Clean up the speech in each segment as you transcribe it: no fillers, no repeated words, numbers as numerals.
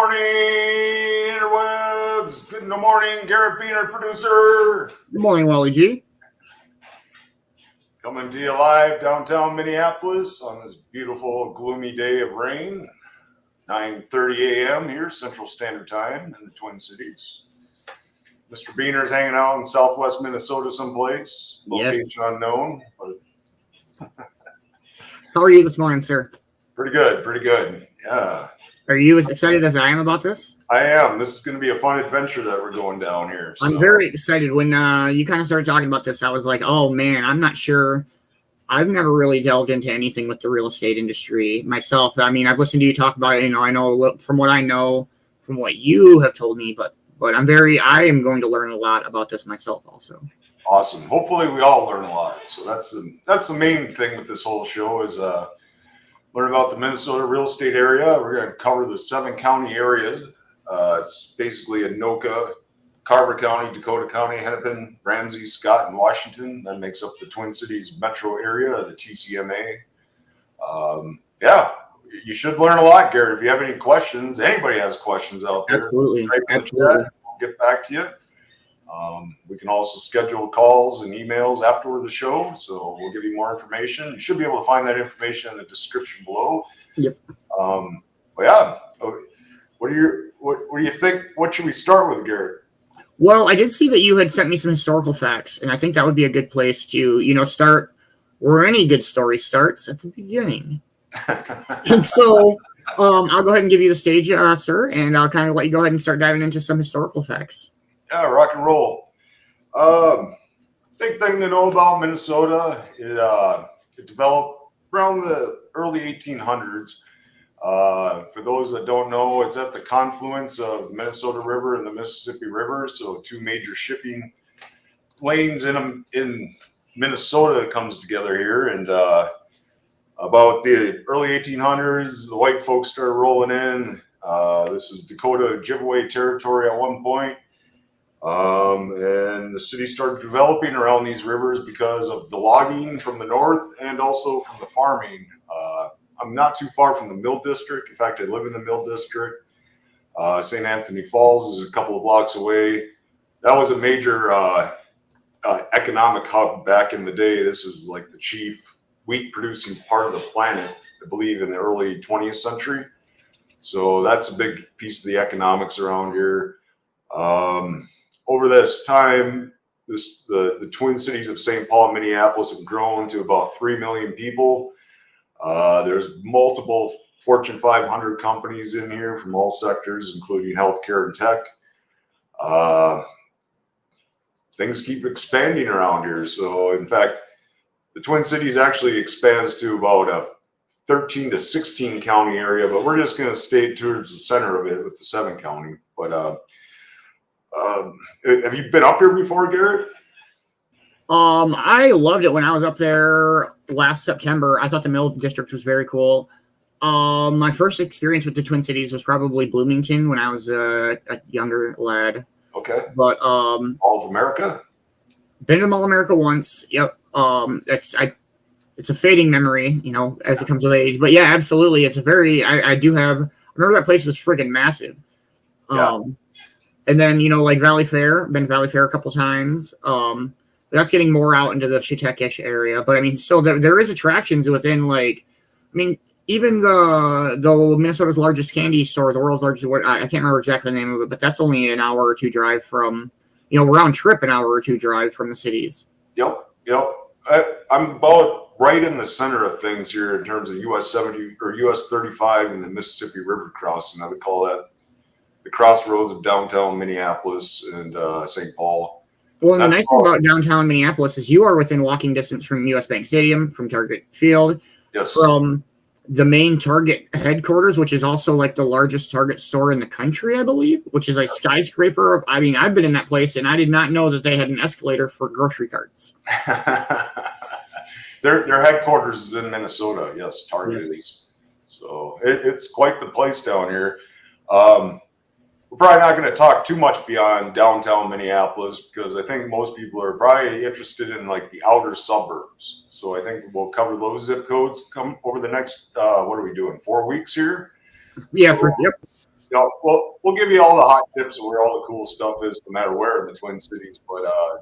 morning, interwebs. Good morning, Garrett Beaner, producer. Good morning, Wally G. Coming to you live downtown Minneapolis on this beautiful, gloomy day of rain. 9:30 a.m. here, Central Standard Time in the Twin Cities. Mr. Beaner's hanging out in southwest Minnesota someplace. Location unknown. But how are you this morning, sir? Pretty good. Yeah. Are you as excited as I am about this? I am. This is going to be a fun adventure that we're going down here. So. I'm very excited. When you kind of started talking about this, I was like, oh, man, I'm not sure. I've never really delved into anything with the real estate industry myself. I mean, I've listened to you talk about it. I know from what I know, from what you have told me, but I am going to learn a lot about this myself also. Awesome. Hopefully we all learn a lot. So that's the main thing with this whole show is learn about the Minnesota real estate area. We're going to cover the 7 county areas. It's basically Anoka, Carver County, Dakota County, Hennepin, Ramsey, Scott, and Washington. That makes up the Twin Cities metro area, the TCMA. Yeah, you should learn a lot, Garrett. If you have any questions, anybody has questions out there. Absolutely. We'll get back to you. We can also schedule calls and emails after the show, so we'll give you more information. You should be able to find that information in the description below. Yep. But yeah, what do you think? What should we start with, Garrett? Well, I did see that you had sent me some historical facts, and I think that would be a good place to, start where any good story starts, at the beginning. And so I'll go ahead and give you the stage, sir, and I'll kind of let you go ahead and start diving into some historical facts. Yeah, rock and roll. Big thing to know about Minnesota, it developed around the early 1800s. For those that don't know, it's at the confluence of the Minnesota River and the Mississippi River. So 2 major shipping lanes in Minnesota comes together here. And about the early 1800s, the white folks started rolling in. This was Dakota Ojibwe territory at one point. And the city started developing around these rivers because of the logging from the north and also from the farming. I'm not too far from the Mill District. In fact, I live in the Mill District. St. Anthony Falls is a couple of blocks away. That was a major economic hub back in the day. This was like the chief wheat producing part of the planet, I believe, in the early 20th century. So that's a big piece of the economics around here. Over this time, the Twin Cities of St. Paul and Minneapolis have grown to about 3 million people. There's multiple Fortune 500 companies in here from all sectors, including healthcare and tech. Things keep expanding around here. So, in fact, the Twin Cities actually expands to about a 13 to 16 county area, but we're just going to stay towards the center of it with the 7 county. But have you been up here before, Garrett? I loved it when I was up there last September. I thought the Mill District was very cool. My first experience with the Twin Cities was probably Bloomington when I was a younger lad. Okay. But All of America? Been to Mall of America once. Yep. It's a fading memory, as it comes with age. But yeah, absolutely. It's a very I remember that place was friggin' massive. Yeah. And then, like Valley Fair, been to Valley Fair a couple times. That's getting more out into the Chautauqua-ish area. But I mean, still there is attractions within even the Minnesota's largest candy store, the world's largest, I can't remember exactly the name of it, but that's only an hour or 2 drive from, round trip, an hour or 2 drive from the cities. Yep. I'm about right in the center of things here in terms of US 70 or US 35 and the Mississippi River crossing. I would call that the crossroads of downtown Minneapolis and St. Paul. Well, and the nice thing about downtown Minneapolis is you are within walking distance from US Bank Stadium, from Target Field, yes, from the main Target headquarters, which is also like the largest Target store in the country, I believe, which is a skyscraper. I mean, I've been in that place and I did not know that they had an escalator for grocery carts. Their headquarters is in Minnesota. Yes, Target is. So it's quite the place down here. We're probably not going to talk too much beyond downtown Minneapolis because I think most people are probably interested in like the outer suburbs. So I think we'll cover those zip codes come over the next, what are we doing, 4 weeks here? Yeah. So, Yep. No, well, we'll give you all the hot tips of where all the cool stuff is, no matter where in the Twin Cities. But I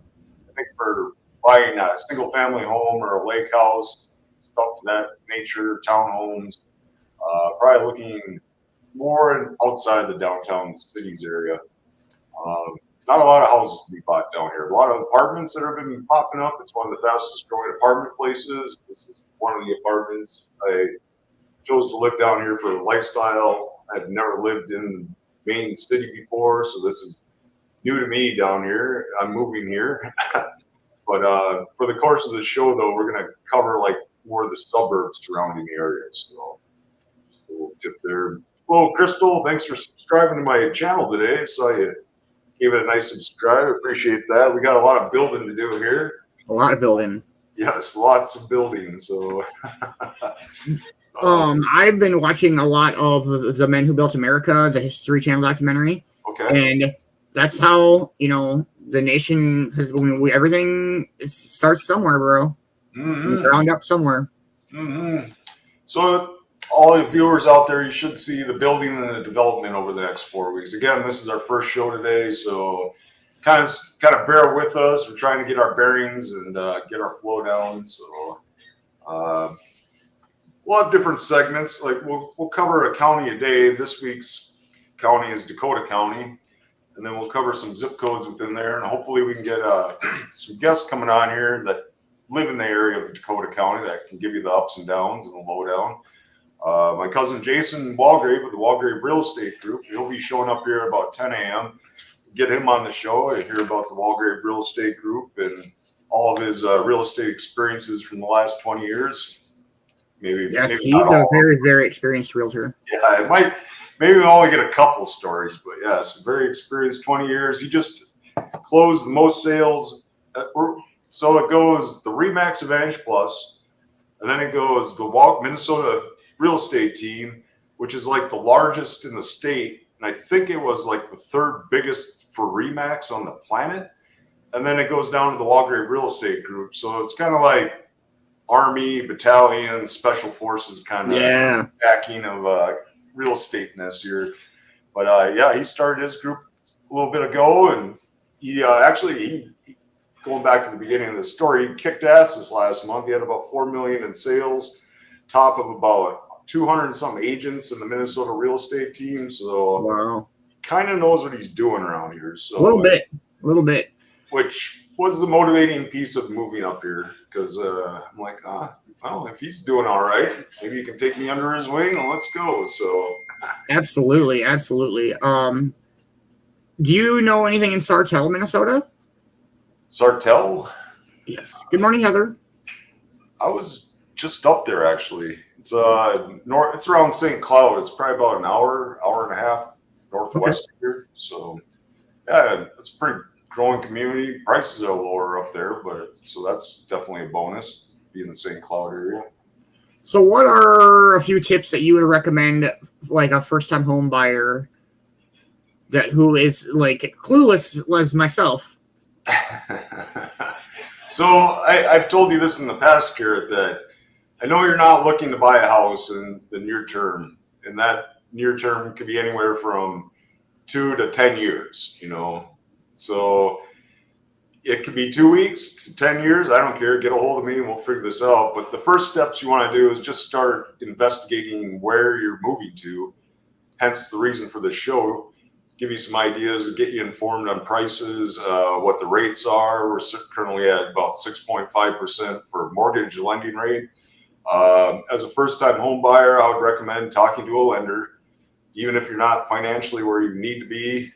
think for buying a single family home or a lake house, stuff to that nature, townhomes, probably looking more outside the downtown cities area. Not a lot of houses to be bought down here. A lot of apartments that have been popping up. It's one of the fastest growing apartment places. This is one of the apartments. I chose to live down here for the lifestyle. I've never lived in the main city before, so this is new to me down here. I'm moving here. But for the course of the show, though, we're going to cover like more of the suburbs surrounding the area. So just a little tip there. Well, Crystal, thanks for subscribing to my channel today. I saw you gave it a nice subscribe. Appreciate that. We got a lot of building to do here. A lot of building. Yes, lots of building. So I've been watching a lot of The Men Who Built America, the History Channel documentary. Okay. And that's how, the nation has, everything starts somewhere, bro. Mm-hmm. Ground up somewhere. Mm-hmm. So all the viewers out there, you should see the building and the development over the next 4 weeks. Again, this is our first show today, so kind of bear with us. We're trying to get our bearings and get our flow down. So we'll have different segments. Like we'll cover a county a day. This week's county is Dakota County, and then we'll cover some zip codes within there, and hopefully we can get some guests coming on here that live in the area of Dakota County that can give you the ups and downs and the lowdown. My cousin Jason Walgrave of the Walgrave Real Estate Group, he'll be showing up here about 10 a.m. Get him on the show and hear about the Walgrave Real Estate Group and all of his real estate experiences from the last 20 years. Maybe He's a very, very experienced realtor. Yeah, it might. Maybe we'll only get a couple stories, but yes, very experienced, 20 years. He just closed the most sales. So it goes the Remax Advantage Plus, and then it goes the Minnesota Real Estate Team, which is like the largest in the state. And I think it was like the third biggest for Remax on the planet. And then it goes down to the Walgrave Real Estate Group. So it's kind of like Army, battalion, special forces kind of backing of real estate-ness here. But he started his group a little bit ago, and he going back to the beginning of the story, he kicked ass this last month. He had about $4 million in sales, top of about 200 and some agents in the Minnesota real estate team. So wow, kind of knows what he's doing around here. So a little bit. Which was the motivating piece of moving up here, because I'm like, well, if he's doing all right, maybe he can take me under his wing and let's go. So absolutely. Do you know anything in Sartell, Minnesota? Sartell? Yes. Good morning, Heather. I was just up there actually. It's It's around St. Cloud. It's probably about an hour and a half northwest here. So yeah, it's a pretty growing community. Prices are lower up there, but so that's definitely a bonus, being in the St. Cloud area. So what are a few tips that you would recommend, like a first-time home buyer who is like clueless as myself? So I've told you this in the past, Garrett, that I know you're not looking to buy a house in the near term, and that near term could be anywhere from 2 to 10 years, So it could be 2 weeks to 10 years. I don't care. Get a hold of me and we'll figure this out. But the first steps you want to do is just start investigating where you're moving to. Hence the reason for this show. Give you some ideas, get you informed on prices, what the rates are. We're currently at about 6.5% for mortgage lending rate. As a first-time home buyer, I would recommend talking to a lender, even if you're not financially where you need to be,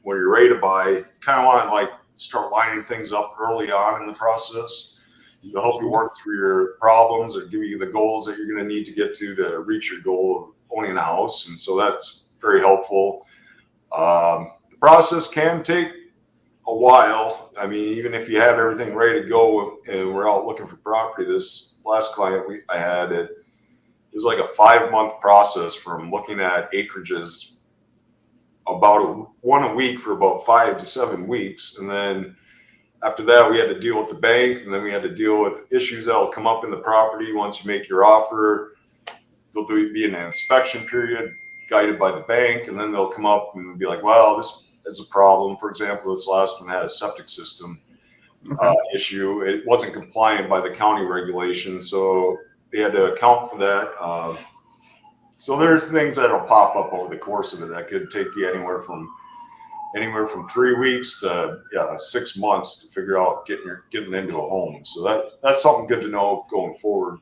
where you're ready to buy. You kind of want to start lining things up early on in the process to help you work through your problems or give you the goals that you're going to need to get to reach your goal of owning a house. And so that's very helpful. The process can take a while. I mean, even if you have everything ready to go and we're out looking for property, this last client I had, it was like a 5-month process from looking at acreages about one a week for about 5 to 7 weeks. And then after that, we had to deal with the bank, and then we had to deal with issues that will come up in the property once you make your offer. There'll be an inspection period. guided by the bank, and then they'll come up and be like, well, this is a problem. For example, this last one had a septic system issue. It wasn't compliant by the county regulations, so they had to account for that. So there's things that'll pop up over the course of it that could take you anywhere from 3 weeks to 6 months to figure out getting into a home. So that's something good to know going forward.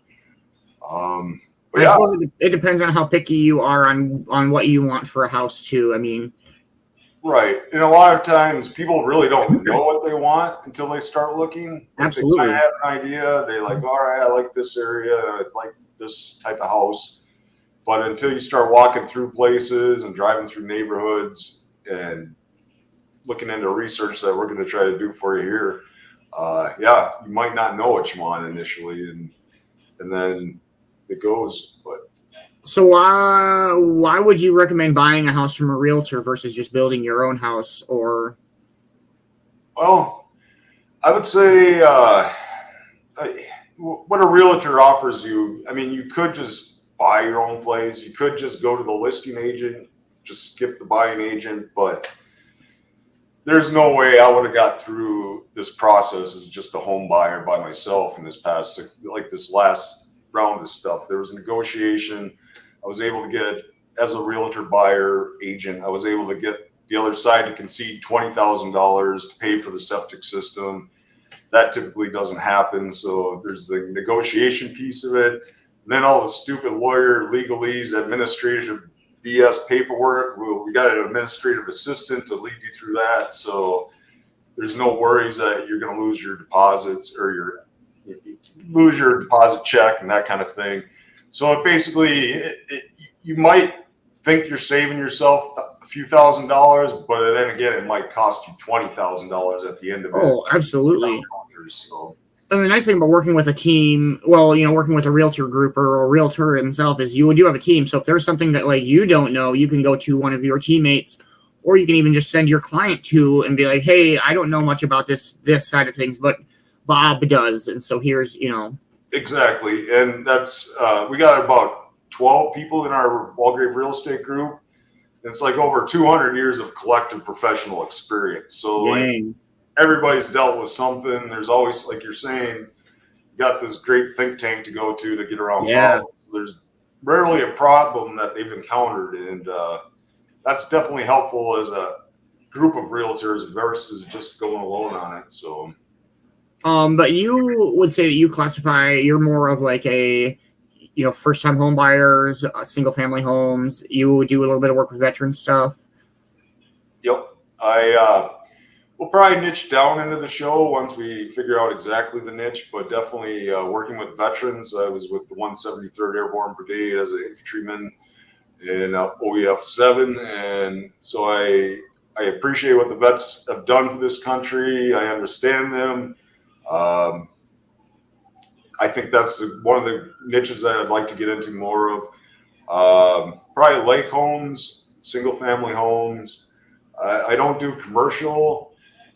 I suppose it depends on how picky you are on what you want for a house too. I mean, right. And a lot of times people really don't know what they want until they start looking. Absolutely. They kind of have an idea. They like, all right, I like this area. I like this type of house. But until you start walking through places and driving through neighborhoods and looking into research that we're going to try to do for you here, you might not know what you want initially, and then it goes. But so why would you recommend buying a house from a realtor versus just building your own house? Or, well, I would say what a realtor offers you. I mean, you could just buy your own place. You could just go to the listing agent, just skip the buying agent, but there's no way I would have got through this process as just a home buyer by myself in this last round of stuff. There was a negotiation. I was able to get, as a realtor buyer agent, I was able to get the other side to concede $20,000 to pay for the septic system. That typically doesn't happen. So there's the negotiation piece of it. And then all the stupid lawyer legalese, administrative BS paperwork. We got an administrative assistant to lead you through that. So there's no worries that you're going to lose your deposits or lose your deposit check and that kind of thing. So you might think you're saving yourself a few $1,000s, but then again, it might cost you $20,000 at the end of it. Oh, absolutely. So. And the nice thing about working with a team, working with a realtor group or a realtor himself, is you do have a team. So if there's something that like you don't know, you can go to one of your teammates, or you can even just send your client to and be like, hey, I don't know much about this side of things, but Bob does. And so here's, Exactly. And that's, we got about 12 people in our Walgrave real estate group. It's like over 200 years of collective professional experience. So like everybody's dealt with something. There's always, like you're saying, you got this great think tank to go to get around problems. There's rarely a problem that they've encountered. And that's definitely helpful as a group of realtors versus just going alone on it. So, but you would say that you're more of like a, first time home buyers, single family homes. You do a little bit of work with veteran stuff. Yep. We'll probably niche down into the show once we figure out exactly the niche, but definitely working with veterans. I was with the 173rd Airborne Brigade as an infantryman in OEF 7, and so I appreciate what the vets have done for this country. I understand them. I think that's one of the niches that I'd like to get into more of. Probably lake homes, single family homes. I don't do commercial.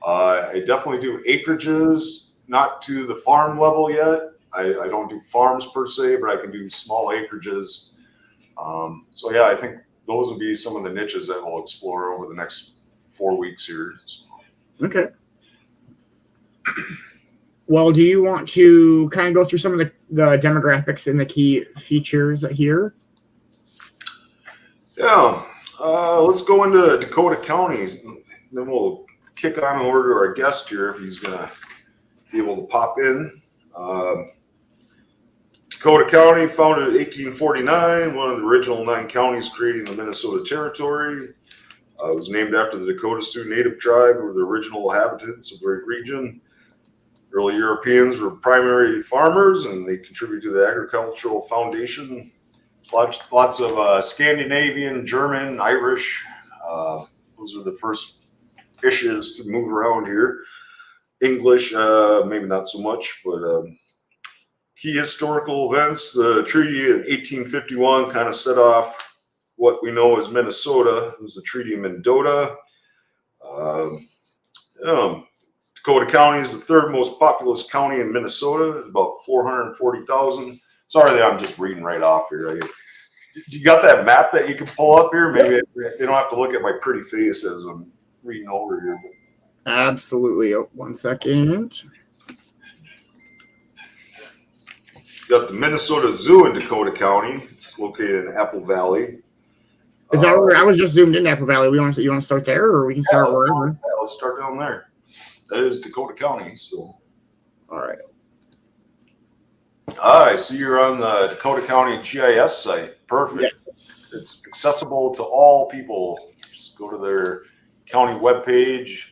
I definitely do acreages, not to the farm level yet. I don't do farms per se, but I can do small acreages. I think those will be some of the niches that we'll explore over the next 4 weeks here. Okay. Well, do you want to kind of go through some of the demographics and the key features here? Yeah. Let's go into Dakota County. Then we'll kick on over to our guest here if he's going to be able to pop in. Dakota County, founded in 1849, one of the original 9 counties creating the Minnesota Territory. It was named after the Dakota Sioux Native tribe, who were the original inhabitants of the region. Early Europeans were primary farmers, and they contributed to the agricultural foundation. Lots of Scandinavian, German, Irish. Those are the first issues to move around here. English, maybe not so much, but key historical events. The treaty in 1851 kind of set off what we know as Minnesota. It was the Treaty of Mendota. Dakota County is the 3rd most populous county in Minnesota. It's about 440,000. Sorry that I'm just reading right off here. You got that map that you can pull up here? Maybe they don't have to look at my pretty face as I'm reading over here. Absolutely. Oh, 1 second. You got the Minnesota Zoo in Dakota County. It's located in Apple Valley. Is that where I was just zoomed in Apple Valley? You want to start there, or we can start wherever? Yeah, let's start down there. That is Dakota County. So, all right. I see you're on the Dakota County GIS site. Perfect. Yes. It's accessible to all people. Just go to their county webpage,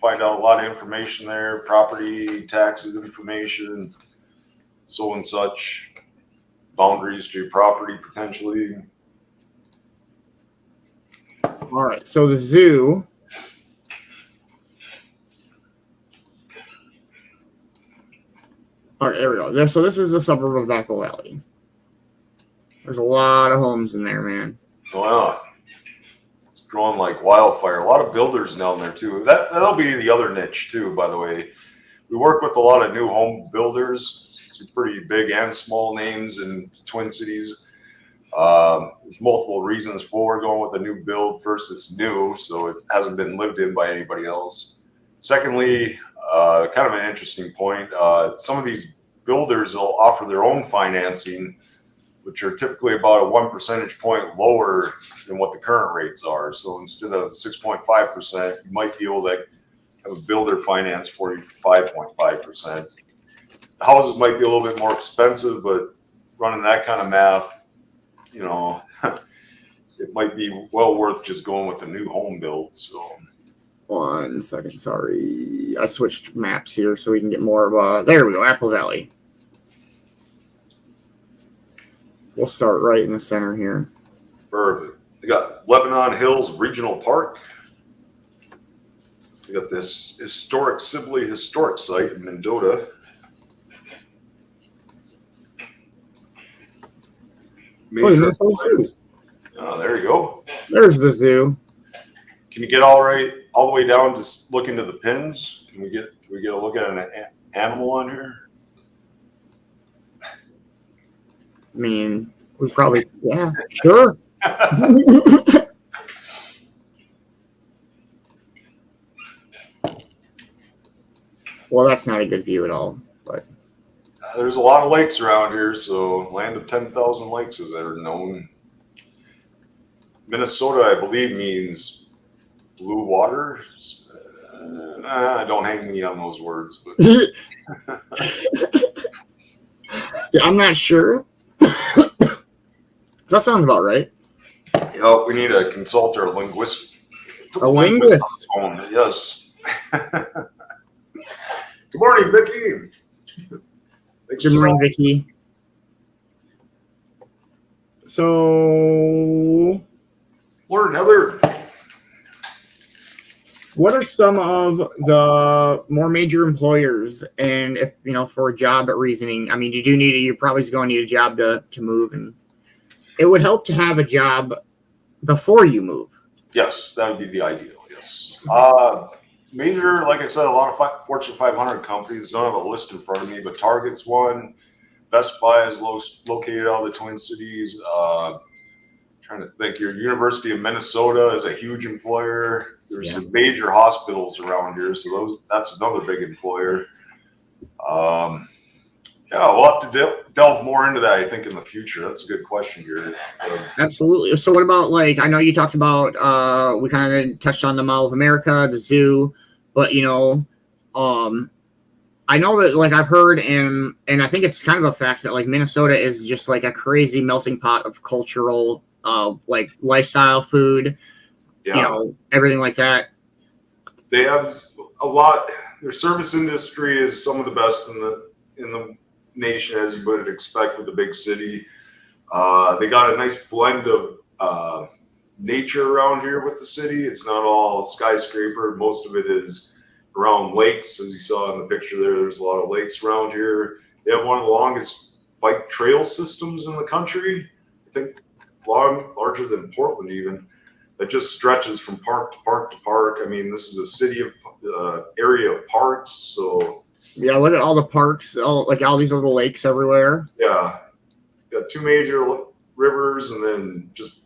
find out a lot of information there, property taxes information, so and such, boundaries to your property potentially. All right. So the zoo. All right, there we go. So this is the suburb of Apple Valley. There's a lot of homes in there, man. Wow. It's growing like wildfire. A lot of builders down there too. That'll be the other niche too, by the way. We work with a lot of new home builders, some pretty big and small names in Twin Cities. There's multiple reasons for going with a new build. First, it's new, so it hasn't been lived in by anybody else. Secondly, kind of an interesting point, some of these builders will offer their own financing, which are typically about a 1 percentage point lower than what the current rates are. So instead of 6.5%, you might be able to have a builder finance for you for 5.5%. The houses might be a little bit more expensive, but running that kind of math, you know, it might be well worth just going with a new home build. So 1 second, sorry. I switched maps here so we can get more of a... There we go, Apple Valley. We'll start right in the center here. Perfect. They got Lebanon Hills Regional Park. We got this historic Sibley Historic Site in Mendota. Oh, there you go. There's the zoo. Can you get all the way down to look into the pins? Can we get a look at an animal on here? I mean, we probably, yeah, sure. Well, that's not a good view at all, but there's a lot of lakes around here, so land of 10,000 lakes is ever known. Minnesota, I believe, means blue water. Don't hang me on those words, but yeah, I'm not sure. That sounds about right. Yeah, we need a consultant or a linguist. A linguist. Yes. Good morning, Vicki. Good morning, Vicki. So, Lord, Heather. What are some of the more major employers, and if for a job reasoning? I mean, you're probably going to need a job to move, and it would help to have a job before you move. Yes, that would be the ideal. Yes. Major, like I said, a lot of Fortune 500 companies. Don't have a list in front of me, but Target's one. Best Buy is located out of the Twin Cities. Trying to think here. University of Minnesota is a huge employer. There's some major hospitals around here, so that's another big employer. We'll have to delve more into that, I think, in the future. That's a good question, Gary. Absolutely. So what about, I know you talked about, we kind of touched on the Mall of America, the zoo, but, I know that, I've heard, and I think it's kind of a fact that, Minnesota is just, a crazy melting pot of cultural, lifestyle, food, everything like that. They have a lot. Their service industry is some of the best in the nation, as you would expect with a big city. They got a nice blend of nature around here with the city. It's not all skyscraper. Most of it is around lakes, as you saw in the picture there. There's a lot of lakes around here. They have one of the longest bike trail systems in the country. I think larger than Portland even. That just stretches from park to park to park. I mean, this is a city of area of parks, so. Yeah, look at all the parks, all these little lakes everywhere. Yeah, got two major rivers and then just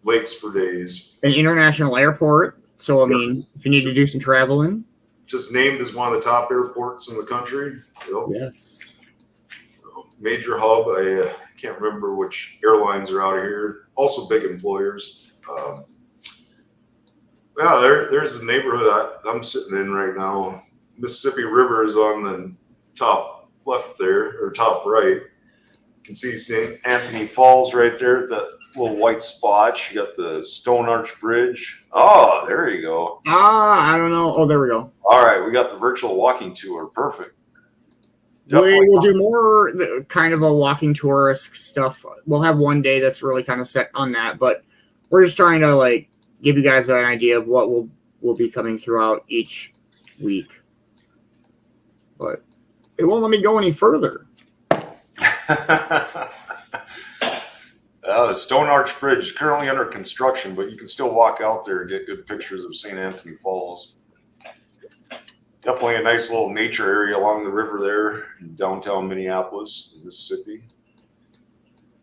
lakes for days. An international airport. So, I mean, if you need to do some traveling. Just named as one of the top airports in the country. Yes. Major hub. I can't remember which airlines are out of here. Also big employers. There's the neighborhood I'm sitting in right now. Mississippi River is on the top left there, or top right. You can see St. Anthony Falls right there, the little white spot. You got the Stone Arch Bridge. Oh, there you go. I don't know. Oh, there we go. All right, we got the virtual walking tour. Perfect. We will do more kind of a walking tourist stuff. We'll have one day that's really kind of set on that, but we're just trying to like give you guys an idea of what will be coming throughout each week. But it won't let me go any further. The Stone Arch Bridge is currently under construction, but you can still walk out there and get good pictures of St. Anthony Falls. Definitely a nice little nature area along the river there in downtown Minneapolis, Mississippi.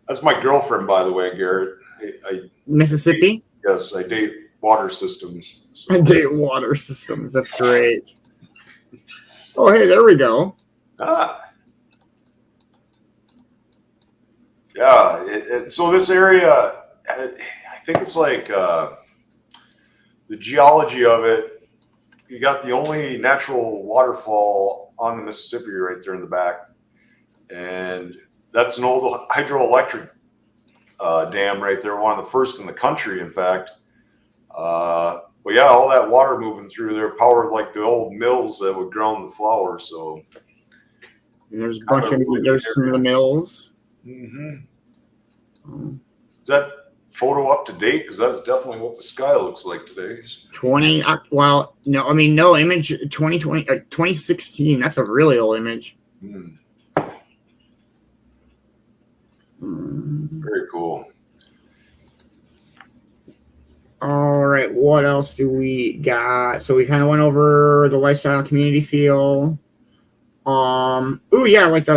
That's my girlfriend, by the way, Garrett. Mississippi? Yes, I date water systems. So. I date water systems. That's great. Oh, hey, there we go. Yeah. So this area, I think it's like the geology of it. You got the only natural waterfall on the Mississippi right there in the back. And that's an old hydroelectric dam right there, one of the first in the country, in fact. But yeah, all that water moving through there powered like the old mills that would ground the flour. So and there's a bunch of there's some of the mills. Mm-hmm. Is that photo up to date? Because that's definitely what the sky looks like today. 20. Well, no, I mean no image. 2020, 2016. That's a really old image. Very cool. All right, what else do we got? So we kind of went over the lifestyle and community feel. Oh yeah, like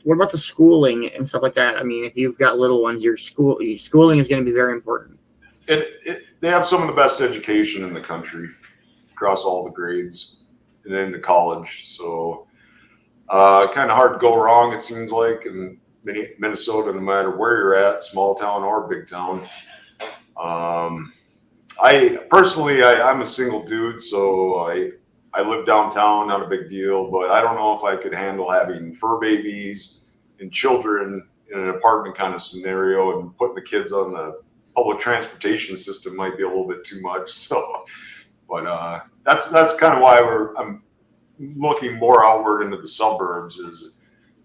what about the schooling and stuff like that? I mean, if you've got little ones, your schooling is going to be very important. They have some of the best education in the country across all the grades and into college. So kind of hard to go wrong, it seems like, in Minnesota, no matter where you're at, small town or big town. I'm a single dude, so I live downtown, not a big deal, but I don't know if I could handle having fur babies and children in an apartment kind of scenario, and putting the kids on the public transportation system might be a little bit too much. So, but that's kind of why I'm looking more outward into the suburbs. Is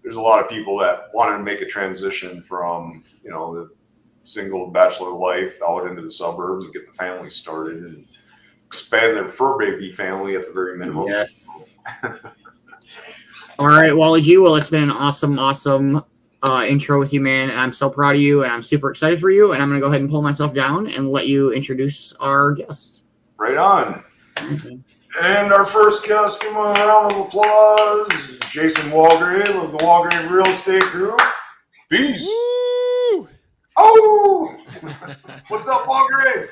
there's a lot of people that want to make a transition from, the single bachelor life out into the suburbs and get the family started and expand their fur baby family at the very minimum. Yes. All right, Wally G. Well, it's been an awesome intro with you, man. And I'm so proud of you, and I'm super excited for you. And I'm going to go ahead and pull myself down and let you introduce our guest. Right on. Mm-hmm. And our first guest, give him a round of applause, Jason Walgrave of the Walgrave Real Estate Group. Peace. Woo! Oh! What's up, Walgrave?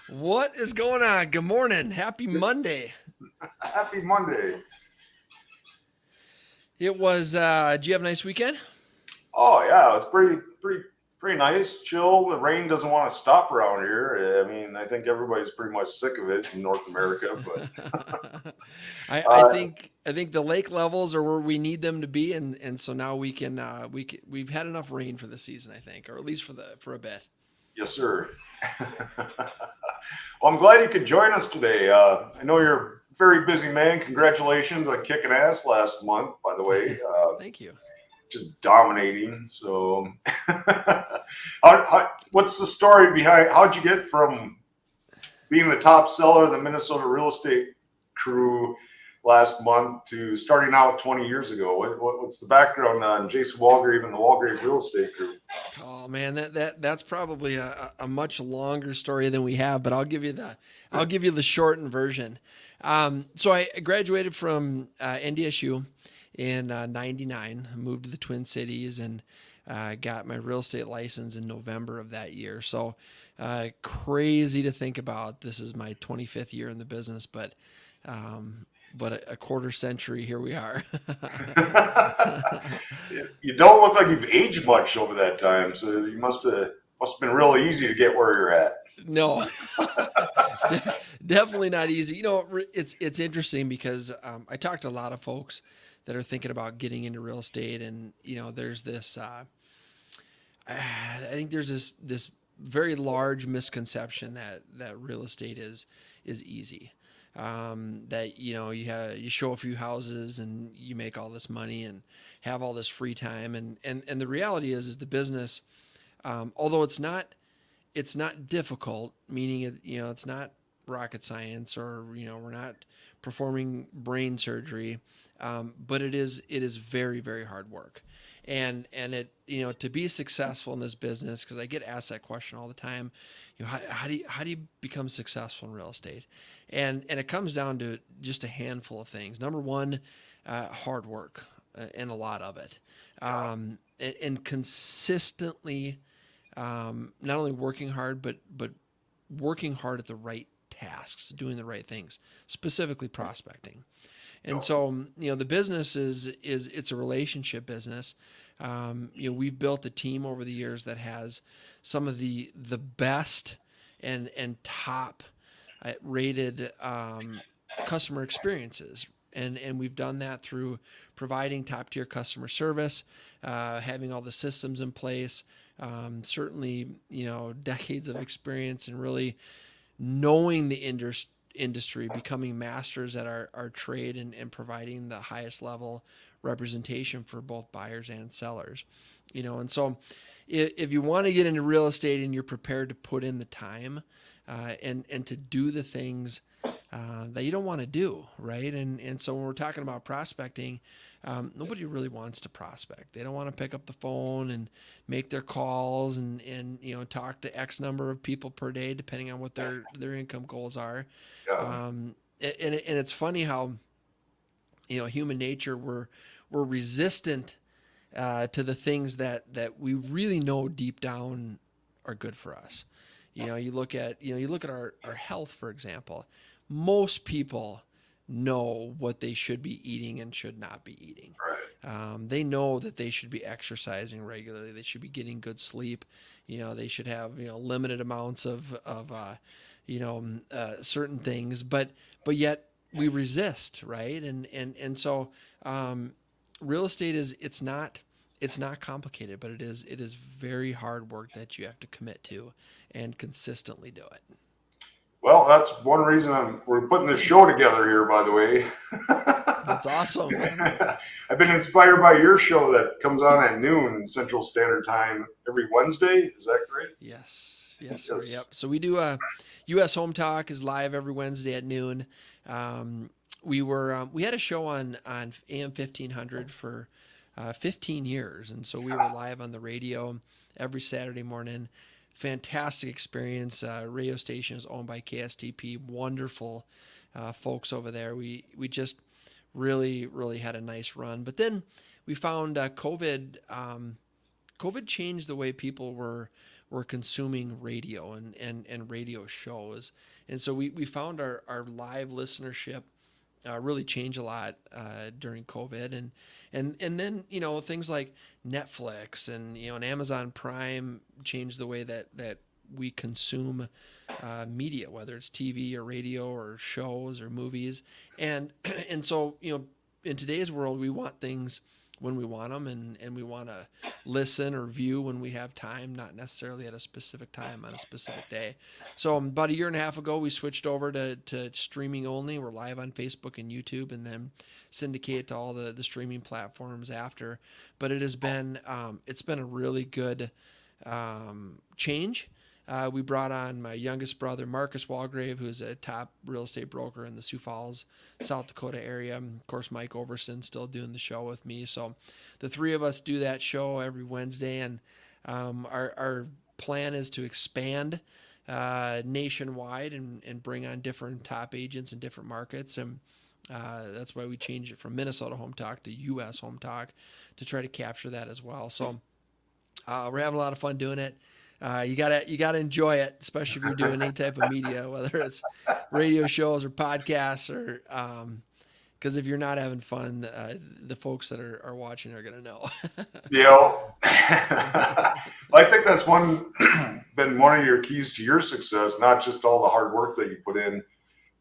What is going on? Good morning. Happy Monday. Happy Monday. It was, did you have a nice weekend? Oh, yeah. It was pretty nice, chill. The rain doesn't want to stop around here. I mean, I think everybody's pretty much sick of it in North America, but I think the lake levels are where we need them to be, and so now we've had enough rain for the season, I think, or at least for a bit. Yes, sir. Well, I'm glad you could join us today. I know you're a very busy man. Congratulations on kicking ass last month, by the way. Thank you. Just dominating. So what's the story behind, how'd you get from being the top seller of the Minnesota real estate crew last month to starting out 20 years ago? What's the background on Jason Walgrave and the Walgrave Real Estate Group? Oh man, that's probably a much longer story than we have, but I'll give you the shortened version. So I graduated from NDSU in 99, moved to the Twin Cities, and got my real estate license in November of that year. So crazy to think about. This is my 25th year in the business, but a quarter century, here we are. You don't look like you've aged much over that time, so you must have been real easy to get where you're at. No, definitely not easy. It's interesting because I talked to a lot of folks that are thinking about getting into real estate, and there's this. I think there's this very large misconception that real estate is easy. That you show a few houses and you make all this money and have all this free time, and the reality is the business, although it's not difficult, meaning it's not rocket science, or we're not performing brain surgery, but it is very, very hard work. And it, to be successful in this business, because I get asked that question all the time, how do you become successful in real estate? And it comes down to just a handful of things. Number one, hard work, and a lot of it, and consistently, not only working hard, but working hard at the right tasks, doing the right things, specifically prospecting. And so, the business it's a relationship business. We've built a team over the years that has some of the best and top rated customer experiences. And we've done that through providing top tier customer service, having all the systems in place, certainly, decades of experience and really knowing the industry, becoming masters at our trade, and providing the highest level representation for both buyers and sellers. And so if you want to get into real estate and you're prepared to put in the time, and to do the things that you don't want to do, right? And so when we're talking about prospecting, nobody really wants to prospect. They don't want to pick up the phone and make their calls and talk to X number of people per day, depending on what their income goals are. Yeah. And it's funny how human nature, we're resistant to the things that we really know deep down are good for us. You look at our health, for example. Most people know what they should be eating and should not be eating. Right. They know that they should be exercising regularly. They should be getting good sleep. They should have limited amounts of certain things. But yet we resist, right? And so real estate it's not complicated, but it is very hard work that you have to commit to and consistently do it. Well, that's one reason we're putting this show together here, by the way. That's awesome. I've been inspired by your show that comes on at noon Central Standard Time every Wednesday. Is that correct? Yes, sir. Yep. So we do U.S. Home Talk is live every Wednesday at noon. We had a show on AM 1500 for 15 years, and so we were live on the radio every Saturday morning. Fantastic experience. Radio station is owned by KSTP. Wonderful folks over there. We just really, really had a nice run. But then we found COVID. COVID changed the way people were consuming radio and radio shows. And so we found our live listenership really change a lot during COVID, and then things like Netflix and and Amazon Prime changed the way that we consume media, whether it's TV or radio or shows or movies, and so in today's world we want things when we want them, and we want to listen or view when we have time, not necessarily at a specific time on a specific day. So about a year and a half ago, we switched over to streaming only. We're live on Facebook and YouTube, and then syndicate to all the streaming platforms after. But it has been it's been a really good change. We brought on my youngest brother, Michael Walgrave, who's a top real estate broker in the Sioux Falls, South Dakota area. Of course, Mike Overson still doing the show with me. So the three of us do that show every Wednesday, and our plan is to expand nationwide and bring on different top agents in different markets. And that's why we changed it from Minnesota Home Talk to U.S. Home Talk, to try to capture that as well. So We're having a lot of fun doing it. You gotta enjoy it, especially if you're doing any type of media, whether it's radio shows or podcasts or because if you're not having fun, the folks that are watching are gonna know. You know, I think that's been one of your keys to your success, not just all the hard work that you put in,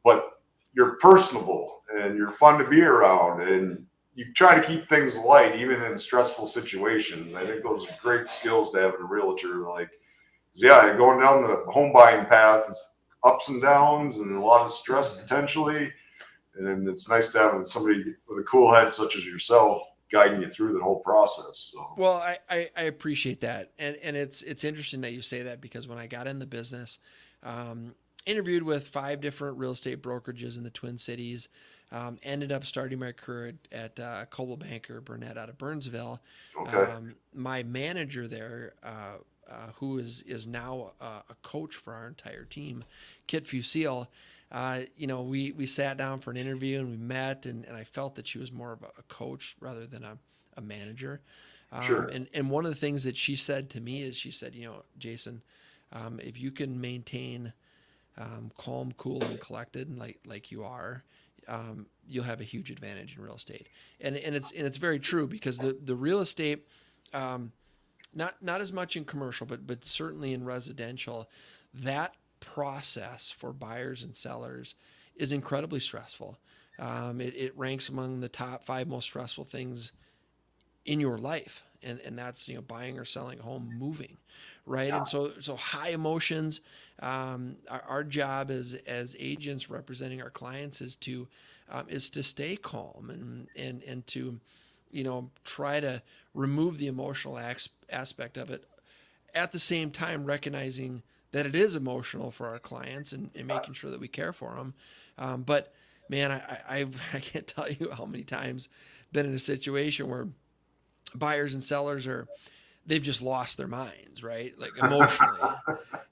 but you're personable and you're fun to be around and you try to keep things light even in stressful situations. And I think those are great skills to have in a realtor. Like, yeah, going down the home buying path is ups and downs and a lot of stress potentially. And it's nice to have somebody with a cool head such as yourself guiding you through the whole process. So. Well, I appreciate that, and it's interesting that you say that because when I got in the business, interviewed with 5 different real estate brokerages in the Twin Cities, ended up starting my career at Coldwell Banker Burnett out of Burnsville. Okay. My manager there, who is now a coach for our entire team, Kit Fusil. We sat down for an interview and we met, and I felt that she was more of a coach rather than a manager. Sure. And one of the things that she said to me is she said, Jason, if you can maintain calm, cool, and collected, and like you are, you'll have a huge advantage in real estate. And it's very true because the real estate, not as much in commercial, but certainly in residential, that process for buyers and sellers is incredibly stressful. It ranks among the top 5 most stressful things in your life. And that's, buying or selling a home, moving. Right. Yeah. And so high emotions, our job as agents representing our clients is to stay calm and to, try to remove the emotional aspect of it at the same time, recognizing that it is emotional for our clients and making sure that we care for them. But man, I can't tell you how many times been in a situation where buyers and sellers they've just lost their minds, right? Like emotionally,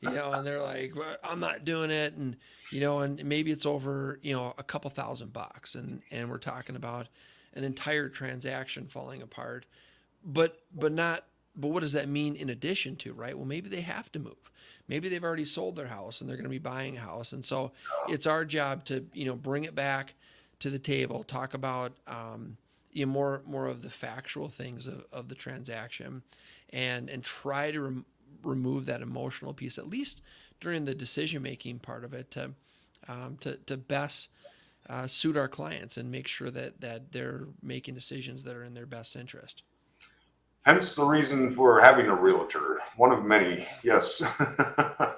and they're like, well, I'm not doing it. And, and maybe it's over, a couple $1,000 and we're talking about an entire transaction falling apart, but what does that mean in addition to, right? Well, maybe they have to move. Maybe they've already sold their house and they're going to be buying a house. And so it's our job to, bring it back to the table, talk about, more of the factual things of the transaction and try to remove that emotional piece, at least during the decision-making part of it to best suit our clients and make sure that they're making decisions that are in their best interest. Hence the reason for having a realtor, one of many. Yes. Yeah.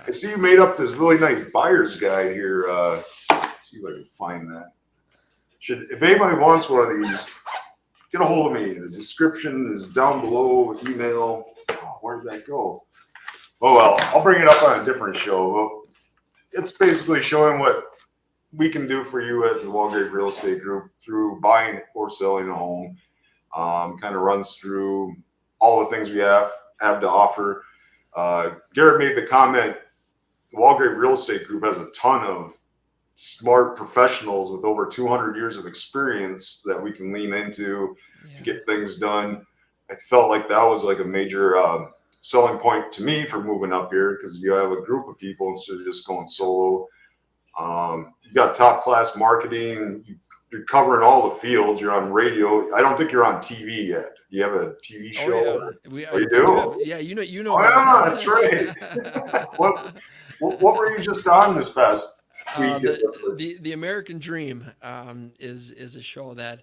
I see you made up this really nice buyer's guide here. Let's see if I can find that. If anybody wants one of these, get a hold of me. The description is down below. Email. Oh, where did that go? Oh well, I'll bring it up on a different show. It's basically showing what we can do for you as a Walgrave Real Estate Group through buying or selling a home. Kind of runs through all the things we have to offer. Garrett made the comment, the Walgrave Real Estate Group has a ton of smart professionals with over 200 years of experience that we can lean into to get things done. I felt like that was like a major selling point to me for moving up here because you have a group of people instead of just going solo. You got top class marketing. You're covering all the fields. You're on radio. I don't think you're on TV yet. Do you have a TV show? Oh, yeah. You do? Yeah, you know. Oh, yeah, that's right. What were you just on this past week? The American Dream is a show that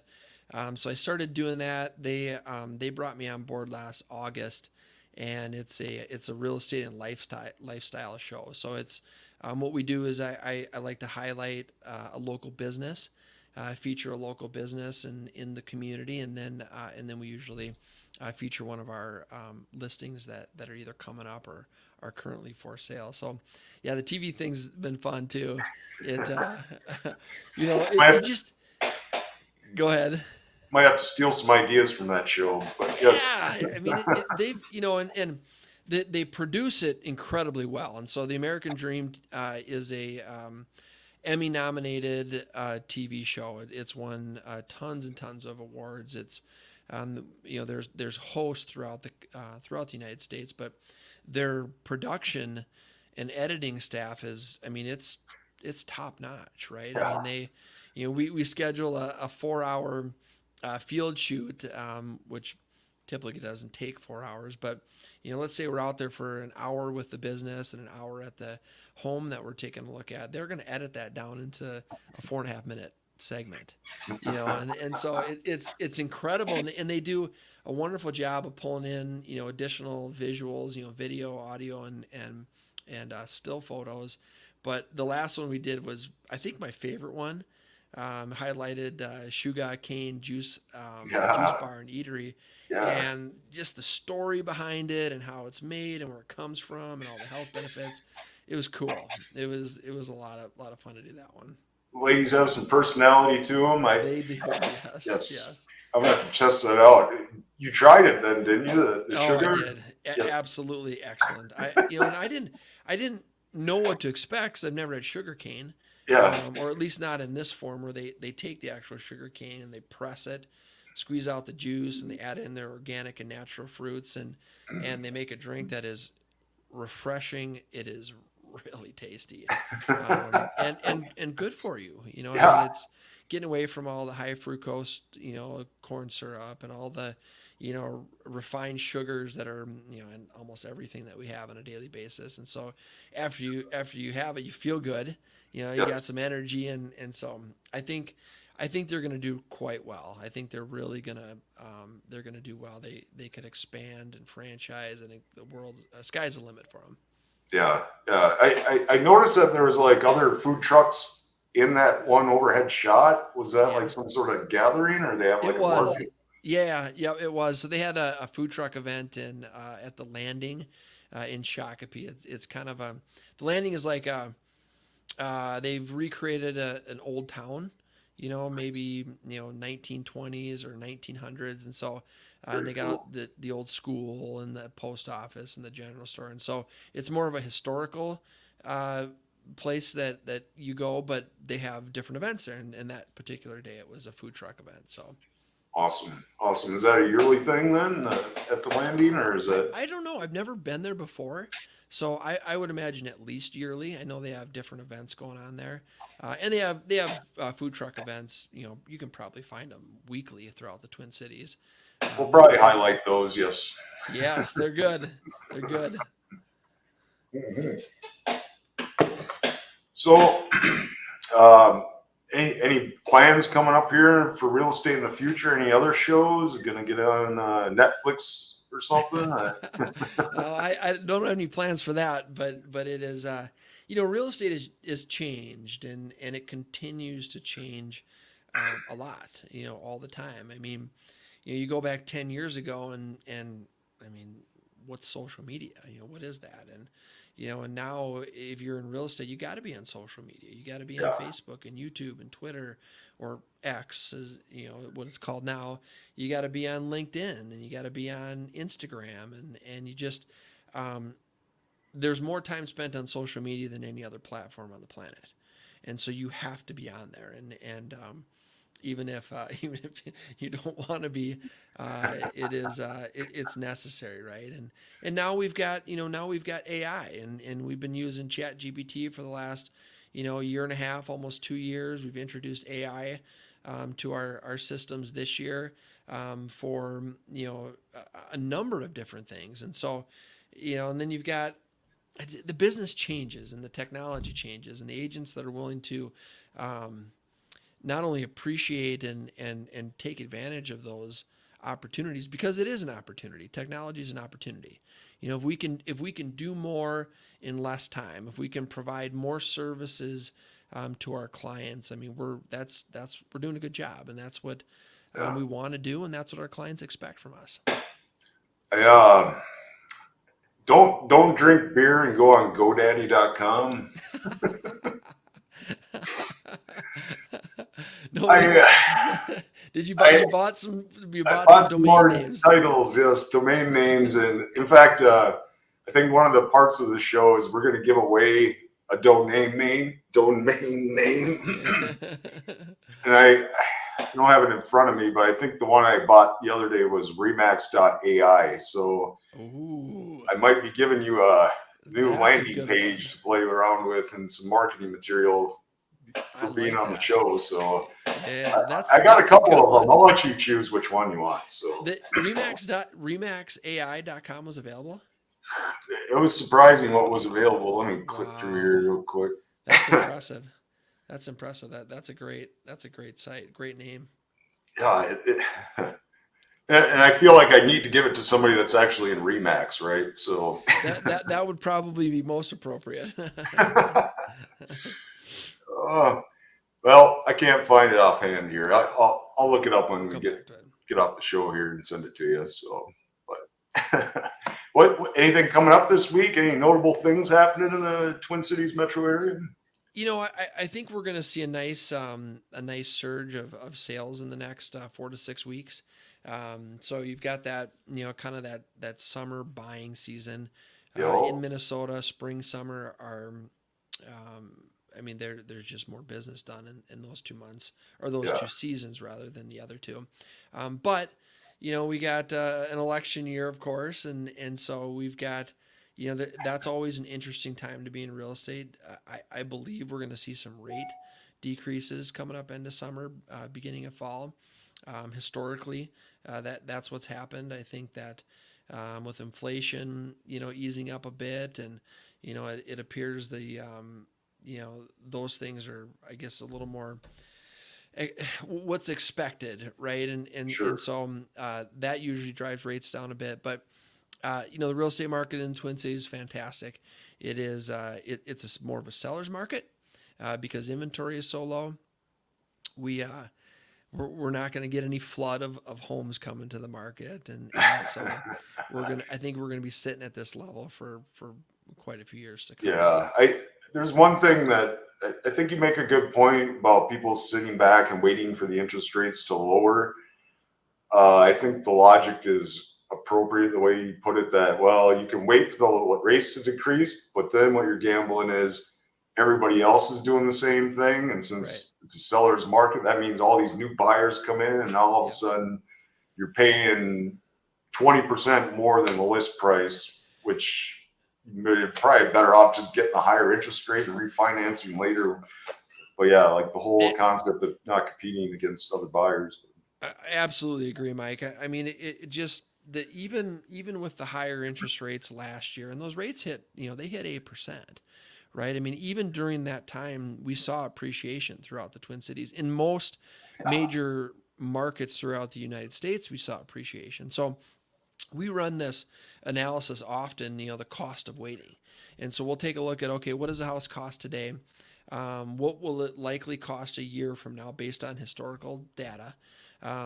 so I started doing that. They brought me on board last August, and it's a real estate and lifestyle show. So it's what we do is I like to highlight a local business. Feature a local business in the community, and then we usually feature one of our listings that are either coming up or are currently for sale. So, yeah, the TV thing's been fun too. It just go ahead. Might have to steal some ideas from that show, but yes. Yeah, I mean they've and they produce it incredibly well, and so the American Dream is a Emmy-nominated TV show. It's won tons and tons of awards. It's There's hosts throughout the United States, but their production and editing staff it's top notch, right? I Yeah. mean, we schedule a 4 hour field shoot, which typically doesn't take 4 hours, but let's say we're out there for an hour with the business and an hour at the home that we're taking a look at. They're going to edit that down into a 4.5 minute segment, and so it's incredible, and they do a wonderful job of pulling in additional visuals, video, audio, and still photos. But the last one we did was, I think, my favorite one. Highlighted Sugar Cane Juice Bar and Eatery, Yeah. and just the story behind it and how it's made and where it comes from and all the health benefits. It was cool. It was a lot of fun to do that one. Ladies have some personality to them. They do. Yes. Yes. I'm gonna have to test that out. You tried it then, didn't you? The sugar? I did. Yes. Absolutely excellent. And I didn't know what to expect because I've never had sugar cane. Yeah. Or at least not in this form, where they take the actual sugar cane and they press it, squeeze out the juice, and they add in their organic and natural fruits, and they make a drink that is refreshing. It is really tasty, and good for you. Yeah. I mean, it's getting away from all the high fructose, corn syrup and all the, refined sugars that are, in almost everything that we have on a daily basis. And so after you have it, you feel good. You got some energy, and so I think they're going to do quite well. I think they're really going to do well. They could expand and franchise. I think the sky's the limit for them. Yeah. I noticed that there was like other food trucks in that one overhead shot. Was that like some sort of gathering, or they have like It was. market? Yeah, it was. So they had a food truck event at the Landing in Shakopee. It's kind of the Landing is like they've recreated an old town, maybe 1920s or 1900s, and so and they got the old school and the post office and the general store, and so it's more of a historical place that you go, but they have different events there, and that particular day it was a food truck event. So Awesome. Is that a yearly thing then at the Landing, or is it? I don't know. I've never been there before. So I would imagine at least yearly. I know they have different events going on there, and they have food truck events. You can probably find them weekly throughout the Twin Cities. We'll probably highlight those. Yes. Yes, they're good. They're good. Mm-hmm. So, any plans coming up here for real estate in the future? Any other shows? Going to get on Netflix or something? I don't have any plans for that, but it is, real estate is changed, and it continues to change a lot, all the time. I mean, you go back 10 years ago and I mean, what's social media? What is that? And now if you're in real estate, you got to be on social media. You got to be on Facebook and YouTube and Twitter, or X is, what it's called now. You got to be on LinkedIn, and you got to be on Instagram, and you just, there's more time spent on social media than any other platform on the planet. And so you have to be on there. And even if you don't want to be, it's necessary, right? And now we've got AI, and we've been using ChatGPT for the last year and a half, almost 2 years. We've introduced AI to our systems this year for a number of different things, and so and then you've got the business changes and the technology changes, and the agents that are willing to not only appreciate and take advantage of those opportunities, because it is an opportunity. Technology is an opportunity. If we can do more in less time, if we can provide more services to our clients, I mean, we're doing a good job, and that's what we want to do, and that's what our clients expect from us. Don't drink beer and go on GoDaddy.com. No, did you buy? You bought some. You bought some more domain names. Titles, yes, domain names, and in fact, I think one of the parts of the show is we're going to give away a domain name, and I don't have it in front of me, but I think the one I bought the other day was Remax.ai. So Ooh, I might be giving you a new that's a landing good page one. to play around with and some marketing material I for being like on the that. show. So Yeah, I got a that's a couple good of them. one. I'll let you choose which one you want. So The remaxai.com was available. it was surprising what was available. Let me click through Wow, here real quick. that's impressive. That's impressive. That's a great site. Great name. Yeah, and I feel like I need to give it to somebody that's actually in Remax, right? So, That would probably be most appropriate. uh, well, I can't find it offhand here. I'll look it up when We'll we come back to it. get off the show here and send it to you. So, but anything coming up this week? Any notable things happening in the Twin Cities metro area? You know, I think we're going to see a nice surge of sales in the next 4 to 6 weeks. So you've got that, kind of that summer buying season in Yo, Minnesota. Spring, summer are, I mean, there's just more business done in those 2 months, or those yeah, two seasons rather than the other two. But we got an election year, of course, and so we've got that's always an interesting time to be in real estate. I believe we're going to see some rate decreases coming up into summer, beginning of fall. Historically, that's what's happened. I think that with inflation, easing up a bit, and it appears those things are, I guess, a little more what's expected, right? And sure. so that usually drives rates down a bit, but the real estate market in Twin Cities is fantastic. It is it's more of a seller's market because inventory is so low. We're not going to get any flood of homes coming to the market, and so I think we're gonna be sitting at this level for quite a few years to come. Yeah, there's one thing that I think you make a good point about people sitting back and waiting for the interest rates to lower. I think the logic is appropriate the way you put it, that, well, you can wait for the rates to decrease, but then what you're gambling is everybody else is doing the same thing. And Right. since it's a seller's market, that means all these new buyers come in, and now all of a Yep. sudden you're paying 20% more than the list price, which you're probably better off just getting a higher interest rate and refinancing later. But yeah, like the whole It, concept of not competing against other buyers. I absolutely agree, Mike. I mean, it just the even with the higher interest rates last year, and those rates hit, they hit 8%, right? I mean, even during that time, we saw appreciation throughout the Twin Cities. In most major markets throughout the United States, we saw appreciation. So we run this analysis often, the cost of waiting. And so we'll take a look at, okay, what does a house cost today? What will it likely cost a year from now based on historical data,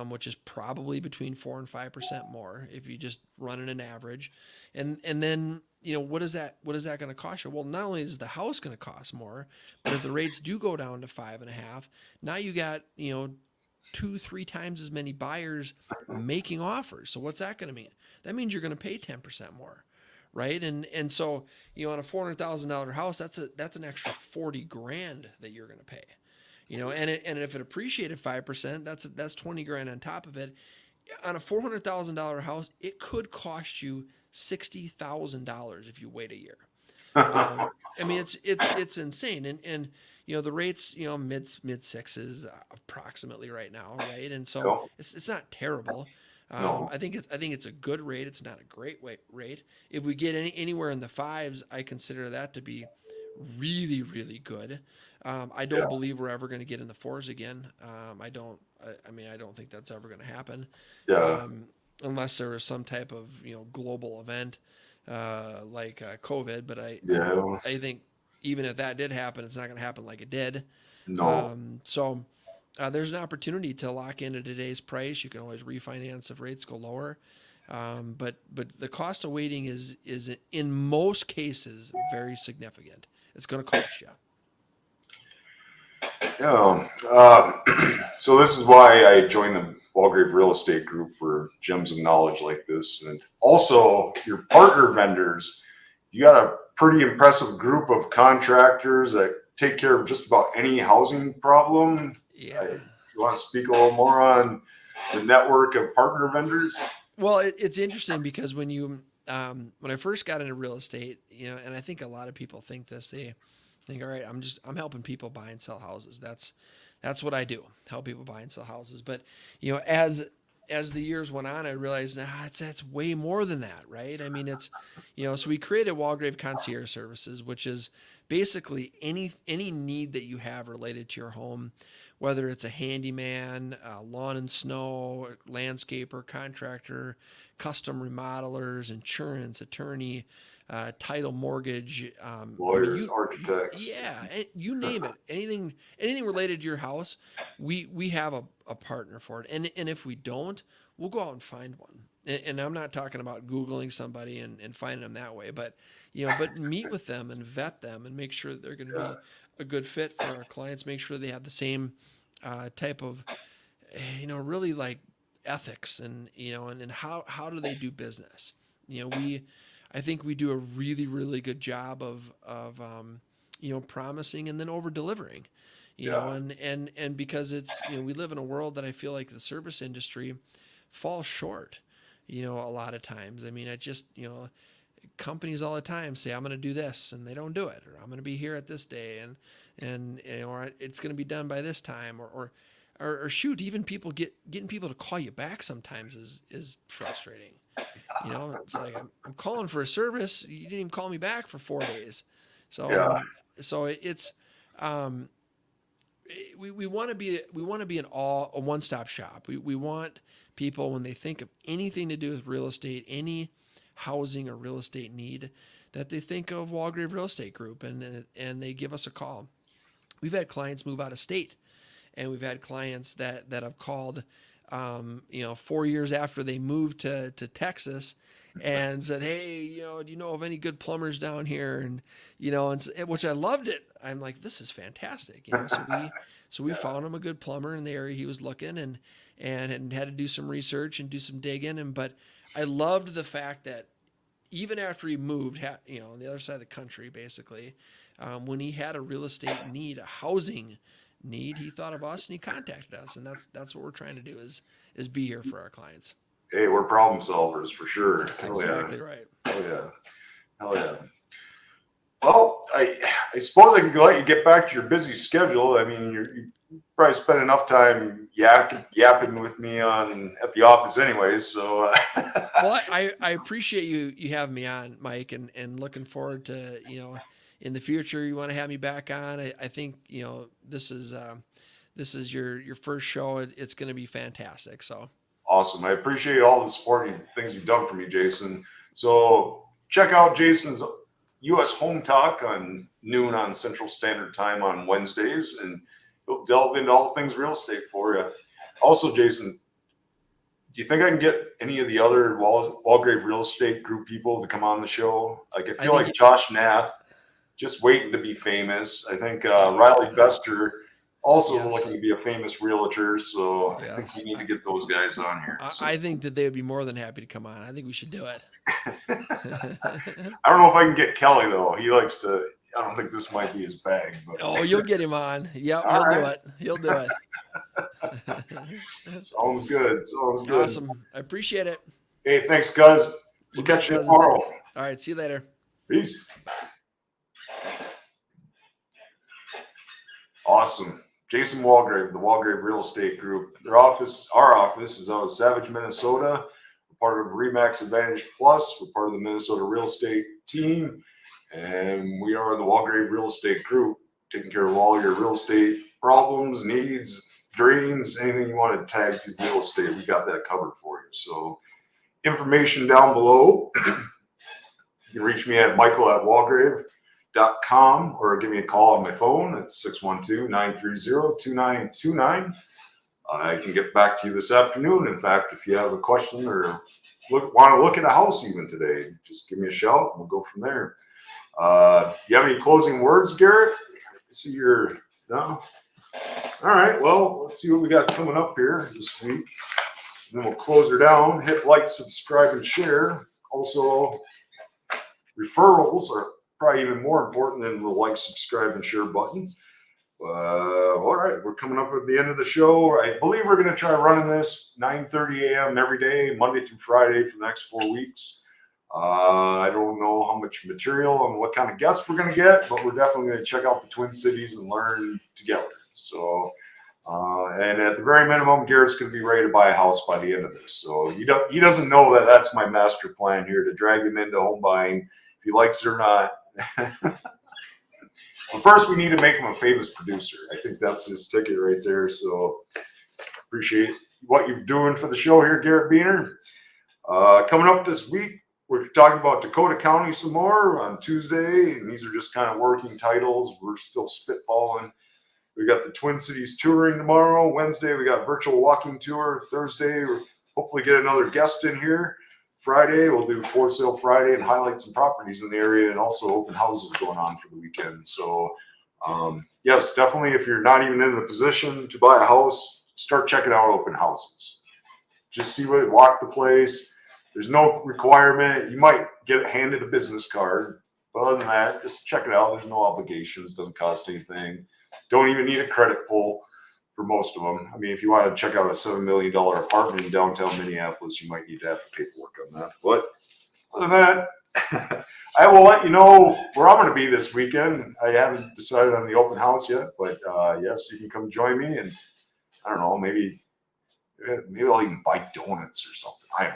which is probably between 4 and 5% more if you just run an average. And then, what is that going to cost you? Well, not only is the house going to cost more, but if the rates do go down to 5.5, now you got, 2-3 times as many buyers making offers. So what's that going to mean? That means you're going to pay 10% more, right? And so on a $400,000 house, that's an extra 40 grand that you're going to pay, and if it appreciated 5%, that's 20 grand on top of it. On a $400,000 house, it could cost you $60,000 if you wait a year. I mean, it's insane, and the rates, mid sixes approximately right now, right? And so No, it's not terrible. no, I think it's a good rate. It's not a great rate. If we get anywhere in the fives, I consider that to be really, really good. I yeah, don't believe we're ever going to get in the fours again. I don't. I mean, I don't think that's ever going to happen, yeah, um, unless there was some type of global event like COVID. But yeah, I think even if that did happen, it's not going to happen like it did. no, So there's an opportunity to lock into today's price. You can always refinance if rates go lower. But the cost of waiting is in most cases very significant. It's going to cost you. yeah. So this is why I joined the Walgrave Real Estate Group, for gems of knowledge like this, and also your partner vendors. You got a pretty impressive group of contractors that take care of just about any housing problem. Yeah. You want to speak a little more on the network of partner vendors? Well, it's interesting because when I first got into real estate, and I think a lot of people think this, they think, all right, I'm helping people buy and sell houses. That's what I do, help people buy and sell houses. But as the years went on, I realized it's way more than that, right? I mean, it's so we created Walgrave Concierge Services, which is basically any need that you have related to your home, whether it's a handyman, lawn and snow, landscaper, contractor, custom remodelers, insurance, attorney, title, mortgage, Lawyers, architects. yeah, you name it. Anything related to your house, we have a partner for it. And if we don't, we'll go out and find one. And I'm not talking about Googling somebody and finding them that way, but but meet with them and vet them and make sure that they're going to be a good fit for our clients. Make sure they have the same type of really like ethics and and how do they do business. I think we do a really, really good job of promising and then over delivering, and because it's, we live in a world that I feel like the service industry falls short, a lot of times. I mean, I just, companies all the time say, I'm going to do this and they don't do it, or I'm going to be here at this day and or it's going to be done by this time or shoot, even getting people to call you back sometimes is frustrating. It's like I'm calling for a service. You didn't even call me back for 4 days. So it's we want to be a one-stop shop. We want people, when they think of anything to do with real estate, any housing or real estate need, that they think of Walgrave Real Estate Group and they give us a call. We've had clients move out of state, and we've had clients that have called 4 years after they moved to Texas and said, hey, do you know of any good plumbers down here? And, which I loved it. I'm like, this is fantastic. So we found him a good plumber in the area he was looking and had to do some research and do some digging. But I loved the fact that even after he moved, on the other side of the country, basically, when he had a real estate need, a housing need, he thought of us and he contacted us, and that's what we're trying to do is be here for our clients. Hey, we're problem solvers for sure. That's exactly right. Hell yeah. Well, I suppose I could let you get back to your busy schedule. I mean, you probably spend enough time yapping with me at the office anyways. So well, I appreciate you having me on, Mike, and looking forward to in the future, you want to have me back on. I think, this is your first show. It's going to be fantastic. So awesome. I appreciate all the support and things you've done for me, Jason. So check out Jason's U.S. Home Talk on noon on Central Standard Time on Wednesdays, and he'll delve into all things real estate for you. Also, Jason, do you think I can get any of the other Walgrave Real Estate Group people to come on the show? Like, I feel like Josh Nath, just waiting to be famous. I think Riley Bester also looking to be a famous realtor. So I think we need to get those guys on here. I think that they would be more than happy to come on. I think we should do it. I don't know if I can get Kelly, though. He likes to. I don't think this might be his bag. But. Oh, you'll get him on. Yep, He'll do it. Sounds good. Awesome. I appreciate it. Hey, thanks, guys. We'll catch you tomorrow. All right. See you later. Peace. Awesome. Jason Walgrave, the Walgrave Real Estate Group. Our office is out of Savage, Minnesota. We're part of Remax Advantage Plus. We're part of the Minnesota Real Estate team. And we are the Walgrave Real Estate Group, taking care of all your real estate problems, needs, dreams, anything you want to tag to real estate. We got that covered for you. So information down below. You can reach me at michael@walgrave.com or give me a call on my phone at 612-930-2929. I can get back to you this afternoon. In fact, if you have a question or want to look at a house even today, just give me a shout and we'll go from there. You have any closing words, Garrett? I see you're no. All right. Well, let's see what we got coming up here this week. And then we'll close her down. Hit like, subscribe, and share. Also, referrals are probably even more important than the like, subscribe, and share button. All right, we're coming up at the end of the show. I believe we're going to try running this 9:30 a.m. every day, Monday through Friday for the next 4 weeks. I don't know how much material and what kind of guests we're going to get, but we're definitely going to check out the Twin Cities and learn together. So, and at the very minimum, Garrett's going to be ready to buy a house by the end of this. So he doesn't know that that's my master plan here, to drag him into home buying, if he likes it or not. But first, we need to make him a famous producer. I think that's his ticket right there. So appreciate what you're doing for the show here, Garrett Beener. Coming up this week, we're talking about Dakota County some more on Tuesday, and these are just kind of working titles. We're still spitballing. We got the Twin Cities touring tomorrow. Wednesday, we got virtual walking tour. Thursday, we'll hopefully get another guest in here. Friday, we'll do For Sale Friday and highlight some properties in the area, and also open houses going on for the weekend. So, yes, definitely, if you're not even in the position to buy a house, start checking out open houses. Just see what, walk the place. There's no requirement. You might get handed a business card, but other than that, just check it out. There's no obligations. Doesn't cost anything. Don't even need a credit pull for most of them. I mean, if you want to check out a $7 million apartment in downtown Minneapolis, you might need to have the paperwork on that. But other than that, I will let you know where I'm going to be this weekend. I haven't decided on the open house yet, but yes, you can come join me. And I don't know, maybe I'll even buy donuts or something. I don't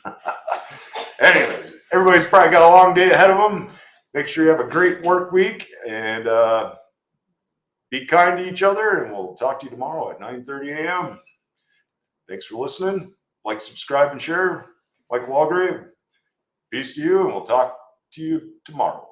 know. Anyways, everybody's probably got a long day ahead of them. Make sure you have a great work week, and be kind to each other, and we'll talk to you tomorrow at 9:30 a.m. Thanks for listening. Like, subscribe, and share. Michael Walgrave, peace to you, and we'll talk to you tomorrow.